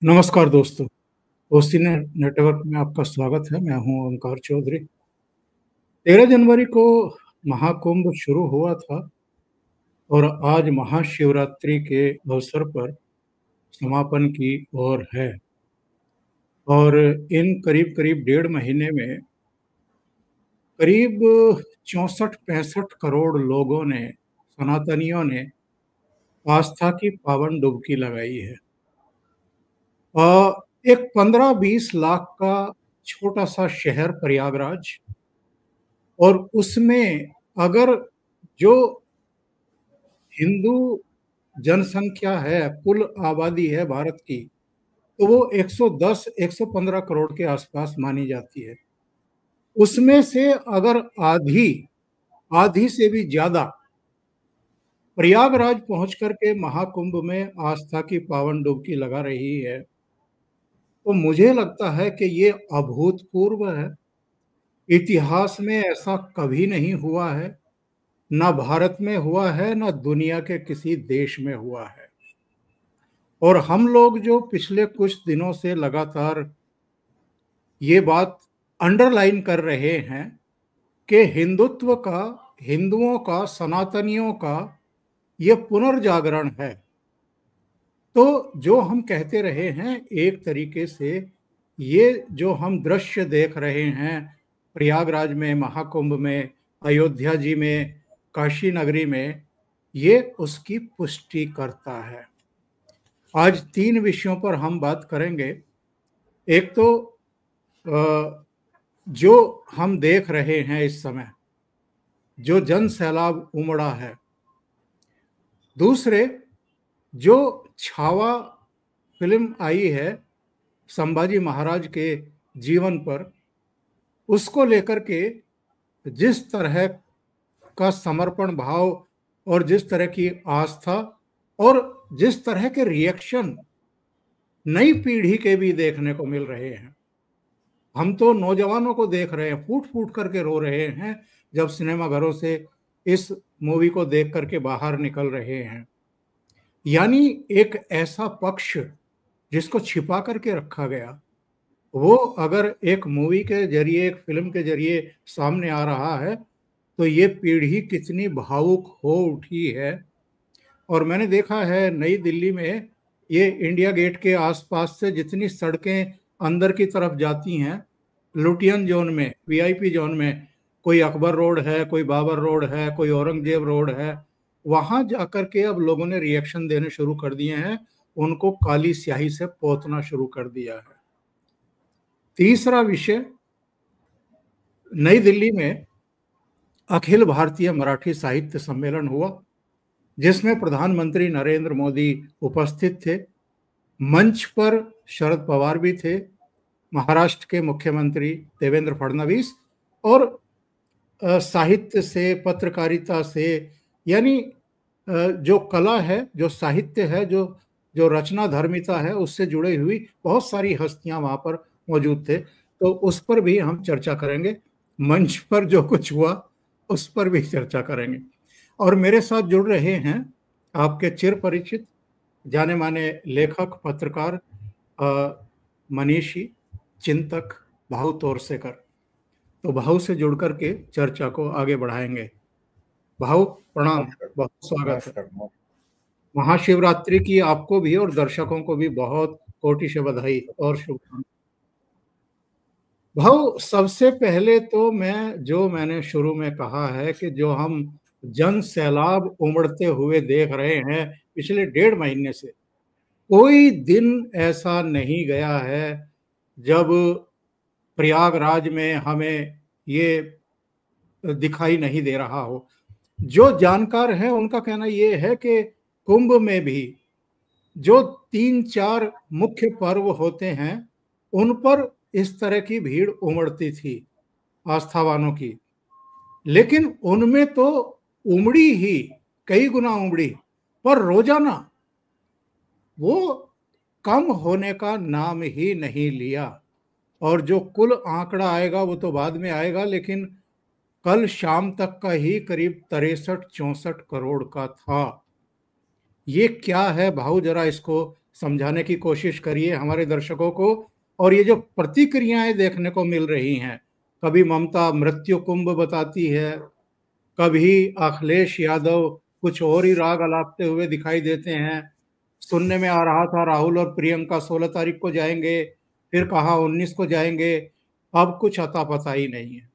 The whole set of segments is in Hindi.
नमस्कार दोस्तों, ओसी नेटवर्क में आपका स्वागत है। मैं हूं ओंकार चौधरी। 13 जनवरी को महाकुंभ शुरू हुआ था और आज महाशिवरात्रि के अवसर पर समापन की ओर है। और इन करीब-करीब डेढ़ महीने में करीब 64-65 करोड़ लोगों ने, सनातनियों ने आस्था की पावन डुबकी लगाई है। एक 15-20 लाख का छोटा-सा शहर प्रयागराज, और उसमें अगर जो हिंदू जनसंख्या है, कुल आबादी है भारत की, तो वो 110-115 करोड़ के आसपास मानी जाती है। उसमें से अगर आधी, आधी से भी ज़्यादा प्रयागराज पहुँच कर के महाकुंभ में आस्था की पावन डुबकी लगा रही है, तो मुझे लगता है कि ये अभूतपूर्व है। इतिहास में ऐसा कभी नहीं हुआ है। ना भारत में हुआ है, ना दुनिया के किसी देश में हुआ है। और हम लोग जो पिछले कुछ दिनों से लगातार ये बात अंडरलाइन कर रहे हैं कि हिंदुत्व का, हिंदुओं का, सनातनियों का ये पुनर्जागरण है। तो जो हम कहते रहे हैं, एक तरीके से ये जो हम दृश्य देख रहे हैं प्रयागराज में, महाकुंभ में, अयोध्या जी में, काशी नगरी में, ये उसकी पुष्टि करता है। आज 3 विषयों पर हम बात करेंगे। एक तो जो हम देख रहे हैं इस समय, जो जन सैलाब उमड़ा है। दूसरे, जो छावा फिल्म आई है संभाजी महाराज के जीवन पर, उसको लेकर के जिस तरह का समर्पण भाव और जिस तरह की आस्था और जिस तरह के रिएक्शन नई पीढ़ी के भी देखने को मिल रहे हैं। हम तो नौजवानों को देख रहे हैं, फूट फूट करके रो रहे हैं जब सिनेमा घरों से इस मूवी को देख करके बाहर निकल रहे हैं। यानी एक ऐसा पक्ष जिसको छिपा करके रखा गया, वो अगर एक मूवी के जरिए, एक फिल्म के जरिए सामने आ रहा है, तो ये पीढ़ी कितनी भावुक हो उठी है। और मैंने देखा है नई दिल्ली में, ये इंडिया गेट के आसपास से जितनी सड़कें अंदर की तरफ जाती हैं, लुटियन जोन में, वीआईपी जोन में, कोई अकबर रोड है, कोई बाबर रोड है, कोई औरंगजेब रोड है, वहां जाकर के अब लोगों ने रिएक्शन देने शुरू कर दिए हैं, उनको काली स्याही से पोतना शुरू कर दिया है। तीसरा विषय, नई दिल्ली में अखिल भारतीय मराठी साहित्य सम्मेलन हुआ, जिसमें प्रधानमंत्री नरेंद्र मोदी उपस्थित थे। मंच पर शरद पवार भी थे, महाराष्ट्र के मुख्यमंत्री देवेंद्र फडणवीस, और साहित्य से, पत्रकारिता से, यानी जो कला है, जो साहित्य है, जो जो रचना धर्मिता है, उससे जुड़ी हुई बहुत सारी हस्तियां वहां पर मौजूद थे। तो उस पर भी हम चर्चा करेंगे। मंच पर जो कुछ हुआ उस पर भी चर्चा करेंगे। और मेरे साथ जुड़ रहे हैं आपके चिर परिचित, जाने माने लेखक, पत्रकार, मनीषी, चिंतक भाऊ तोरसेकर। तो भाऊ से जुड़ करके चर्चा को आगे बढ़ाएंगे। भाऊ प्रणाम, नमस्कार। बहुत स्वागत है। नमस्कार। महाशिवरात्रि की आपको भी और दर्शकों को भी बहुत कोटि से बधाई और शुभकामनाएं। भाऊ, सबसे पहले तो मैंने शुरू में कहा है कि जो हम जन सैलाब उमड़ते हुए देख रहे हैं पिछले डेढ़ महीने से, कोई दिन ऐसा नहीं गया है जब प्रयागराज में हमें ये दिखाई नहीं दे रहा हो। जो जानकार हैं उनका कहना ये है कि कुंभ में भी जो 3-4 मुख्य पर्व होते हैं, उन पर इस तरह की भीड़ उमड़ती थी आस्थावानों की, लेकिन उनमें तो उमड़ी ही, कई गुना उमड़ी, पर रोजाना वो कम होने का नाम ही नहीं लिया। और जो कुल आंकड़ा आएगा वो तो बाद में आएगा, लेकिन कल शाम तक का ही करीब 63-64 करोड़ का था। ये क्या है भाऊ, जरा इसको समझाने की कोशिश करिए हमारे दर्शकों को। और ये जो प्रतिक्रियाएं देखने को मिल रही हैं, कभी ममता मृत्यु कुंभ बताती है, कभी अखिलेश यादव कुछ और ही राग अलापते हुए दिखाई देते हैं। सुनने में आ रहा था राहुल और प्रियंका 16 तारीख को जाएंगे, फिर कहा 19 को जाएंगे, अब कुछ अता पता ही नहीं है।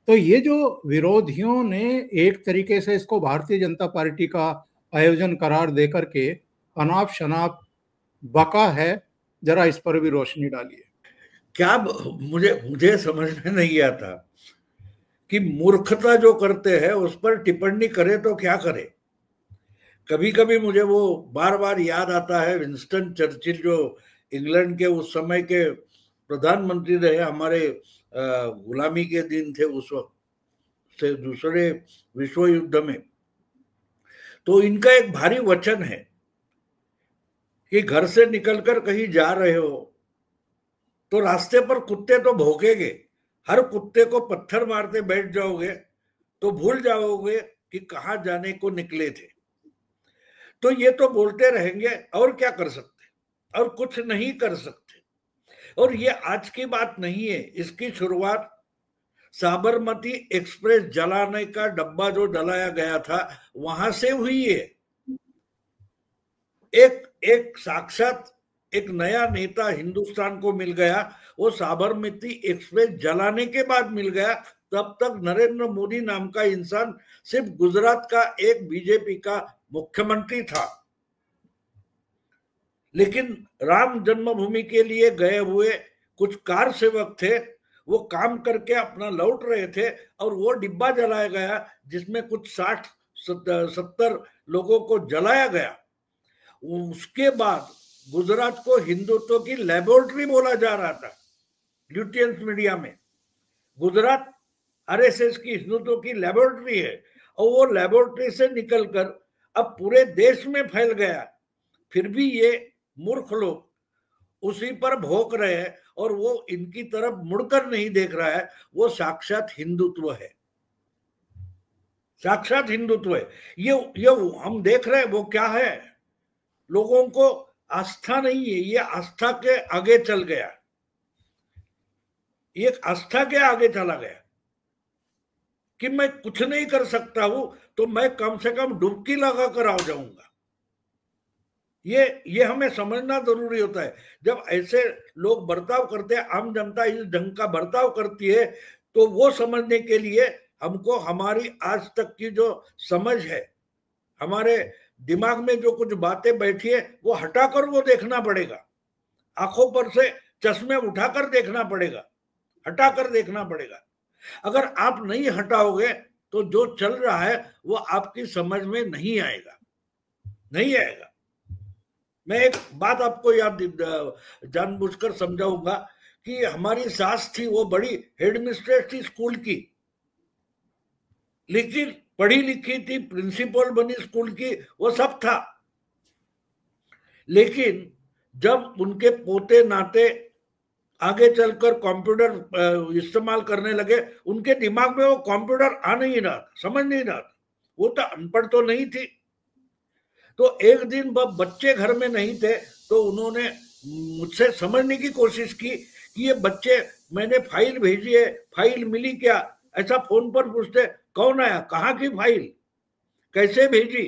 तो ये जो विरोधियों ने एक तरीके से इसको भारतीय जनता पार्टी का आयोजन करार देकर के अनाप शनाप बका है, जरा इस पर भी रोशनी डालिए। क्या मुझे मुझे समझ में नहीं आता कि मूर्खता जो करते हैं उस पर टिप्पणी करे तो क्या करे। कभी कभी मुझे वो बार बार याद आता है विंस्टन चर्चिल, जो इंग्लैंड के उस समय के प्रधानमंत्री रहे, हमारे गुलामी के दिन थे उस वक्त से दूसरे विश्व युद्ध में। तो इनका एक भारी वचन है कि घर से निकलकर कहीं जा रहे हो तो रास्ते पर कुत्ते तो भौंकेंगे, हर कुत्ते को पत्थर मारते बैठ जाओगे तो भूल जाओगे कि कहां जाने को निकले थे। तो ये तो बोलते रहेंगे, और क्या कर सकते, और कुछ नहीं कर सकते। और ये आज की बात नहीं है, इसकी शुरुआत साबरमती एक्सप्रेस जलाने का डब्बा जो जलाया गया था वहां से हुई है। एक एक साक्षात एक नया नेता हिंदुस्तान को मिल गया, वो साबरमती एक्सप्रेस जलाने के बाद मिल गया। तब तक नरेंद्र मोदी नाम का इंसान सिर्फ गुजरात का एक बीजेपी का मुख्यमंत्री था। लेकिन राम जन्मभूमि के लिए गए हुए कुछ कार सेवक थे, वो काम करके अपना लौट रहे थे और वो डिब्बा जलाया गया जिसमें कुछ 60-70 लोगों को जलाया गया। उसके बाद गुजरात को हिंदुत्व की लेबोरेटरी बोला जा रहा था ल्यूटियंस मीडिया में। गुजरात आरएसएस की हिंदुत्व की लेबोरेटरी है, और वो लेबोरेटरी से निकलकर अब पूरे देश में फैल गया। फिर भी ये मूर्ख लोग उसी पर भौंक रहे हैं और वो इनकी तरफ मुड़कर नहीं देख रहा है। वो साक्षात हिंदुत्व है, साक्षात हिंदुत्व है। ये हम देख रहे हैं वो क्या है। लोगों को आस्था नहीं है, ये आस्था के आगे चल गया, ये आस्था के आगे चला गया कि मैं कुछ नहीं कर सकता हूं तो मैं कम से कम डुबकी लगा कर आ जाऊंगा। ये हमें समझना जरूरी होता है। जब ऐसे लोग बर्ताव करते हैं, आम जनता इस ढंग का बर्ताव करती है, तो वो समझने के लिए हमको हमारी आज तक की जो समझ है, हमारे दिमाग में जो कुछ बातें बैठी है वो हटाकर वो देखना पड़ेगा। आंखों पर से चश्मे उठाकर देखना पड़ेगा, हटाकर देखना पड़ेगा। अगर आप नहीं हटाओगे तो जो चल रहा है वो आपकी समझ में नहीं आएगा, नहीं आएगा। मैं एक बात आपको याद जानबूझकर समझाऊंगा कि हमारी सास थी, वो बड़ी हेडमिस्ट्रेस थी स्कूल की, लेकिन पढ़ी लिखी थी, प्रिंसिपल बनी स्कूल की, वो सब था। लेकिन जब उनके पोते नाते आगे चलकर कंप्यूटर इस्तेमाल करने लगे, उनके दिमाग में वो कंप्यूटर आ नहीं रहा था, समझ नहीं रहा था। वो तो अनपढ़ तो नहीं थी। तो एक दिन बच्चे घर में नहीं थे तो उन्होंने मुझसे समझने की कोशिश की कि ये बच्चे, मैंने फाइल भेजी है, फाइल मिली क्या, ऐसा फोन पर पूछते। कौन आया, कहाँ की फाइल, कैसे भेजी।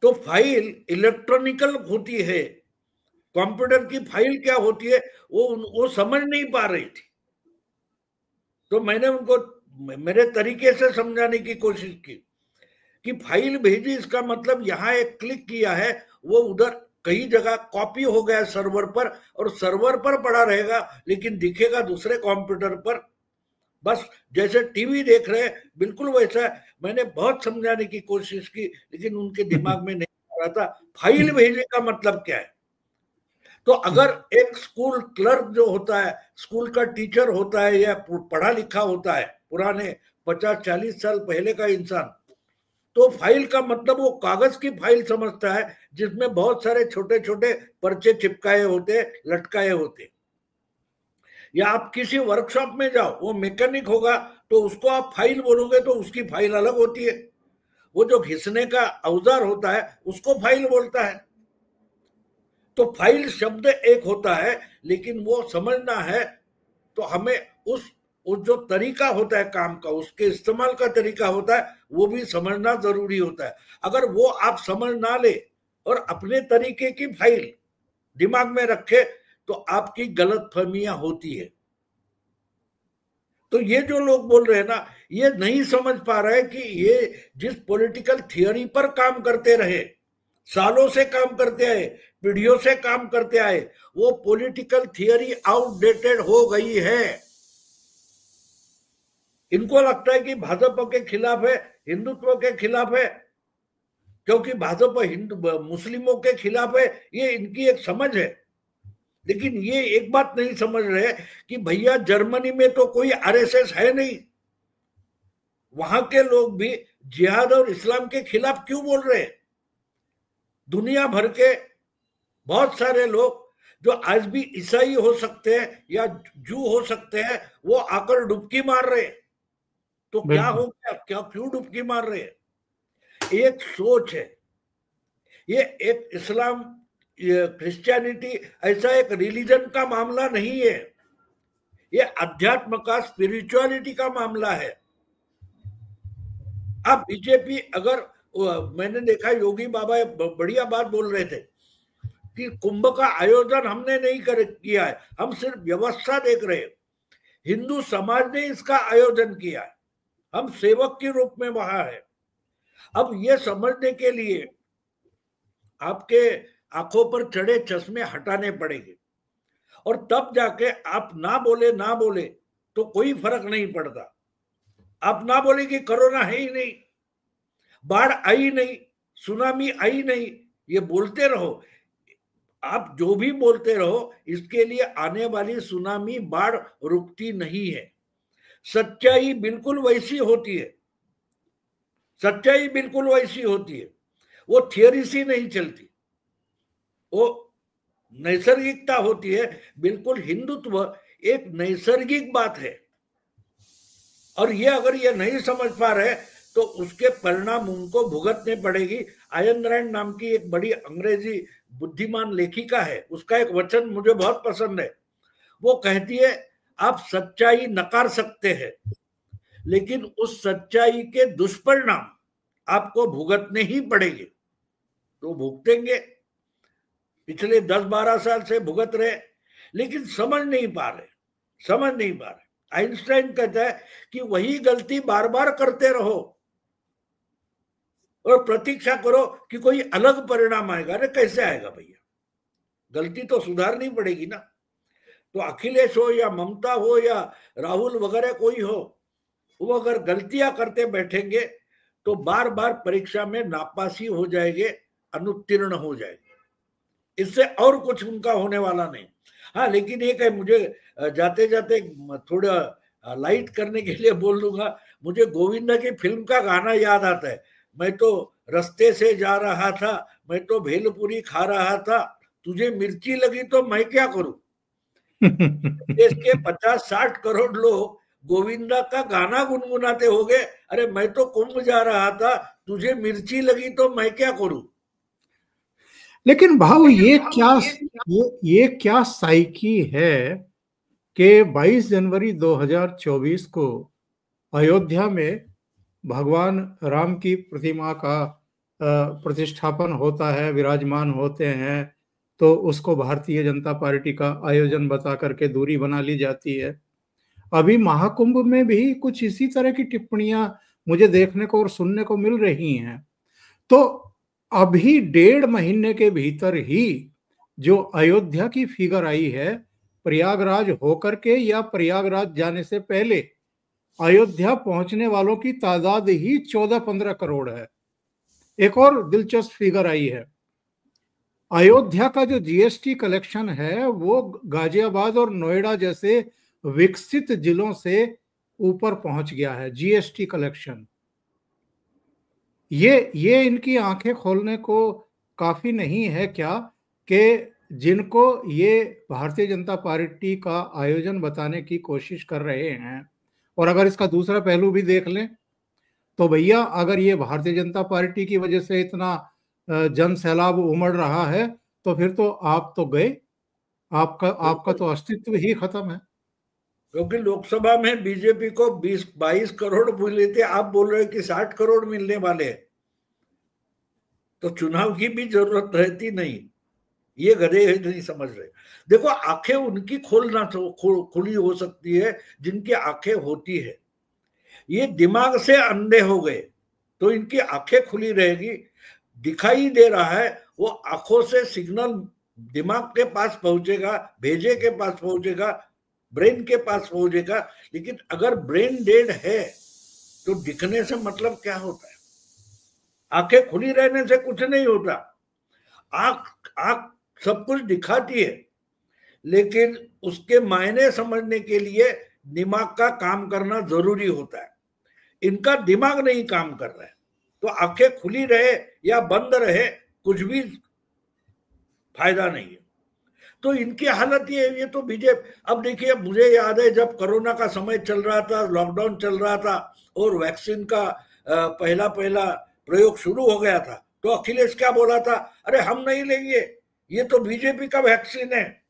तो फाइल इलेक्ट्रॉनिकल होती है, कंप्यूटर की फाइल क्या होती है वो समझ नहीं पा रही थी। तो मैंने उनको मेरे तरीके से समझाने की कोशिश की कि फाइल भेजी, इसका मतलब यहाँ एक क्लिक किया है, वो उधर कई जगह कॉपी हो गया सर्वर पर, और सर्वर पर पड़ा रहेगा लेकिन दिखेगा दूसरे कंप्यूटर पर। बस जैसे टीवी देख रहे हैं बिल्कुल वैसा है। मैंने बहुत समझाने की कोशिश की लेकिन उनके दिमाग में नहीं आ रहा था फाइल भेजने का मतलब क्या है। तो अगर एक स्कूल क्लर्क जो होता है, स्कूल का टीचर होता है या पढ़ा लिखा होता है, पुराने 50-40 साल पहले का इंसान, तो फाइल का मतलब वो कागज की फाइल समझता है जिसमें बहुत सारे छोटे छोटे पर्चे चिपकाए होते, लटकाए होते। या आप किसी वर्कशॉप में जाओ, वो मैकेनिक होगा तो उसको आप फाइल बोलोगे तो उसकी फाइल अलग होती है। वो जो घिसने का औजार होता है उसको फाइल बोलता है। तो फाइल शब्द एक होता है, लेकिन वो समझना है तो हमें उस जो तरीका होता है काम का, उसके इस्तेमाल का तरीका होता है, वो भी समझना जरूरी होता है। अगर वो आप समझ ना ले और अपने तरीके की फाइल दिमाग में रखे तो आपकी गलतफहमियां होती है। तो ये जो लोग बोल रहे हैं ना, ये नहीं समझ पा रहे कि ये जिस पॉलिटिकल थियोरी पर काम करते रहे, सालों से काम करते आए, पीढ़ियों से काम करते आए, वो पॉलिटिकल थियोरी आउटडेटेड हो गई है। इनको लगता है कि भाजपा के खिलाफ है, हिंदुत्व के खिलाफ है, क्योंकि भाजपा हिंदू मुस्लिमों के खिलाफ है, ये इनकी एक समझ है। लेकिन ये एक बात नहीं समझ रहे कि भैया जर्मनी में तो कोई आरएसएस है नहीं, वहां के लोग भी जिहाद और इस्लाम के खिलाफ क्यों बोल रहे हैं? दुनिया भर के बहुत सारे लोग जो आज भी ईसाई हो सकते हैं या जू हो सकते हैं, वो आकर डुबकी मार रहे हैं। तो क्या हो गया, क्या क्यों डुबकी मार रहे हैं? एक सोच है, ये एक इस्लाम क्रिश्चियनिटी ऐसा एक रिलीजन का मामला नहीं है, ये अध्यात्म का, स्पिरिचुअलिटी का मामला है। अब बीजेपी, अगर मैंने देखा योगी बाबा बढ़िया बात बोल रहे थे कि कुंभ का आयोजन हमने नहीं किया है, हम सिर्फ व्यवस्था देख रहे हैं। हिंदू समाज ने इसका आयोजन किया है, हम सेवक के रूप में वहां है। अब ये समझने के लिए आपके आंखों पर चढ़े चश्मे हटाने पड़ेंगे, और तब जाके आप ना बोले तो कोई फर्क नहीं पड़ता। आप ना बोले कि कोरोना है ही नहीं, बाढ़ आई नहीं, सुनामी आई नहीं, ये बोलते रहो। आप जो भी बोलते रहो, इसके लिए आने वाली सुनामी, बाढ़ रुकती नहीं है। सच्चाई बिल्कुल वैसी होती है, सच्चाई बिल्कुल वैसी होती है, वो थियरी सी नहीं चलती, वो नैसर्गिकता होती है। बिल्कुल हिंदुत्व एक नैसर्गिक बात है, और ये अगर ये नहीं समझ पा रहे तो उसके परिणाम उनको भुगतने पड़ेगी। आयन रैंड नाम की एक बड़ी अंग्रेजी बुद्धिमान लेखिका है, उसका एक वचन मुझे बहुत पसंद है। वो कहती है, आप सच्चाई नकार सकते हैं, लेकिन उस सच्चाई के दुष्परिणाम आपको भुगतने ही पड़ेंगे। तो भुगतेंगे, पिछले 10-12 साल से भुगत रहे, लेकिन समझ नहीं पा रहे। आइंस्टाइन कहता है कि वही गलती बार बार करते रहो और प्रतीक्षा करो कि कोई अलग परिणाम आएगा। अरे कैसे आएगा भैया, गलती तो सुधारनी पड़ेगी ना। तो अखिलेश हो या ममता हो या राहुल वगैरह कोई हो, वो अगर गलतियां करते बैठेंगे तो बार बार परीक्षा में नापासी हो जाएंगे, अनुत्तीर्ण हो जाएंगे। इससे और कुछ उनका होने वाला नहीं। हाँ, लेकिन एक है, मुझे जाते जाते थोड़ा लाइट करने के लिए बोल दूंगा, मुझे गोविंदा की फिल्म का गाना याद आता है। मैं तो रास्ते से जा रहा था, मैं तो भेलपुरी खा रहा था, तुझे मिर्ची लगी तो मैं क्या करूं। देश के 50-60 करोड़ लोग गोविंदा का गाना गुनगुनाते हो गए, अरे मैं तो कुंभ जा रहा था, तुझे मिर्ची लगी तो मैं क्या करूं। लेकिन भाव ये क्या साइकी है कि 22 जनवरी 2024 को अयोध्या में भगवान राम की प्रतिमा का प्रतिष्ठापन होता है, विराजमान होते हैं, तो उसको भारतीय जनता पार्टी का आयोजन बता करके दूरी बना ली जाती है। अभी महाकुंभ में भी कुछ इसी तरह की टिप्पणियां मुझे देखने को और सुनने को मिल रही हैं। तो अभी 1.5 महीने के भीतर ही जो अयोध्या की फिगर आई है, प्रयागराज होकर के या प्रयागराज जाने से पहले अयोध्या पहुंचने वालों की तादाद ही 14-15 करोड़ है। एक और दिलचस्प फिगर आई है, अयोध्या का जो जीएसटी कलेक्शन है वो गाजियाबाद और नोएडा जैसे विकसित जिलों से ऊपर पहुंच गया है जीएसटी कलेक्शन। ये इनकी आंखें खोलने को काफी नहीं है क्या कि जिनको ये भारतीय जनता पार्टी का आयोजन बताने की कोशिश कर रहे हैं। और अगर इसका दूसरा पहलू भी देख लें तो भैया अगर ये भारतीय जनता पार्टी की वजह से इतना जन सैलाब उमड़ रहा है तो फिर तो आप तो गए, आपका तो अस्तित्व ही खत्म है। क्योंकि लोकसभा में बीजेपी को 20-22 करोड़ मिले थे, आप बोल रहे हैं कि 60 करोड़ मिलने वाले हैं, तो चुनाव की भी जरूरत रहती नहीं। ये गधे नहीं समझ रहे। देखो, आंखें उनकी खोलना खुली हो सकती है जिनकी आंखें होती है। ये दिमाग से अंधे हो गए तो इनकी आंखें खुली रहेगी। दिखाई दे रहा है, वो आंखों से सिग्नल दिमाग के पास पहुंचेगा, भेजे के पास पहुंचेगा, ब्रेन के पास पहुंचेगा। लेकिन अगर ब्रेन डेड है तो दिखने से मतलब क्या होता है? आंखें खुली रहने से कुछ नहीं होता। आंख सब कुछ दिखाती है, लेकिन उसके मायने समझने के लिए दिमाग का काम करना जरूरी होता है। इनका दिमाग नहीं काम कर रहा है, तो आंखें खुली रहे या बंद रहे कुछ भी फायदा नहीं है। तो इनकी हालत ये तो बीजेपी। अब देखिए, मुझे याद है जब कोरोना का समय चल रहा था, लॉकडाउन चल रहा था और वैक्सीन का पहला प्रयोग शुरू हो गया था, तो अखिलेश क्या बोला था? अरे हम नहीं लेंगे, ये तो बीजेपी का वैक्सीन है।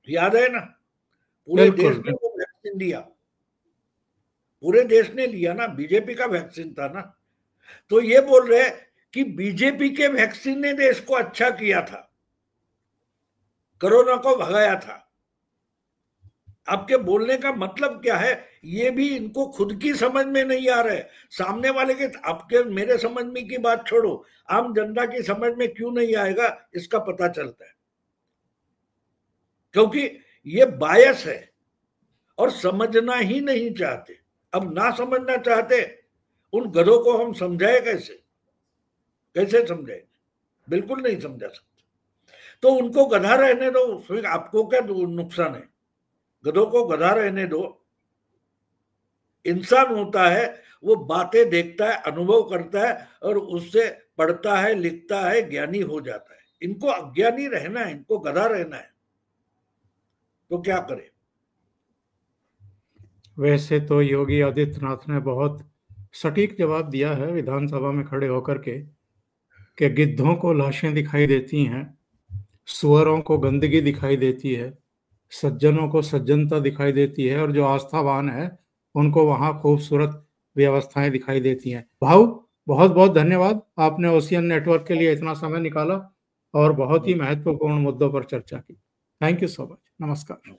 याद है ना? पूरे देश ने वो वैक्सीन दिया, पूरे देश ने लिया ना, बीजेपी का वैक्सीन था ना। तो ये बोल रहे हैं कि बीजेपी के वैक्सीन ने देश को अच्छा किया था, कोरोना को भगाया था। आपके बोलने का मतलब क्या है, ये भी इनको खुद की समझ में नहीं आ रहा है। सामने वाले के, आपके मेरे समझ में की बात छोड़ो, आम जनता की समझ में क्यों नहीं आएगा इसका पता चलता है। क्योंकि ये बायस है और समझना ही नहीं चाहते। अब ना समझना चाहते, उन गधों को हम समझाए कैसे समझाए? बिल्कुल नहीं समझा सकते। तो उनको गधा रहने दो, फिर आपको क्या नुकसान है? गधों को गधा रहने दो। इंसान होता है, वो बातें देखता है, अनुभव करता है और उससे पढ़ता है, लिखता है, ज्ञानी हो जाता है। इनको अज्ञानी रहना है, इनको गधा रहना है, तो क्या करे? वैसे तो योगी आदित्यनाथ ने बहुत सटीक जवाब दिया है विधानसभा में खड़े होकर के कि गिद्धों को लाशें दिखाई देती हैं, सुअरों को गंदगी दिखाई देती है, सज्जनों को सज्जनता दिखाई देती है और जो आस्थावान है उनको वहाँ खूबसूरत व्यवस्थाएं दिखाई देती हैं। भाऊ, बहुत बहुत धन्यवाद, आपने ओशियन नेटवर्क के लिए इतना समय निकाला और बहुत ही महत्वपूर्ण मुद्दों पर चर्चा की। Thank you so much. नमस्कार।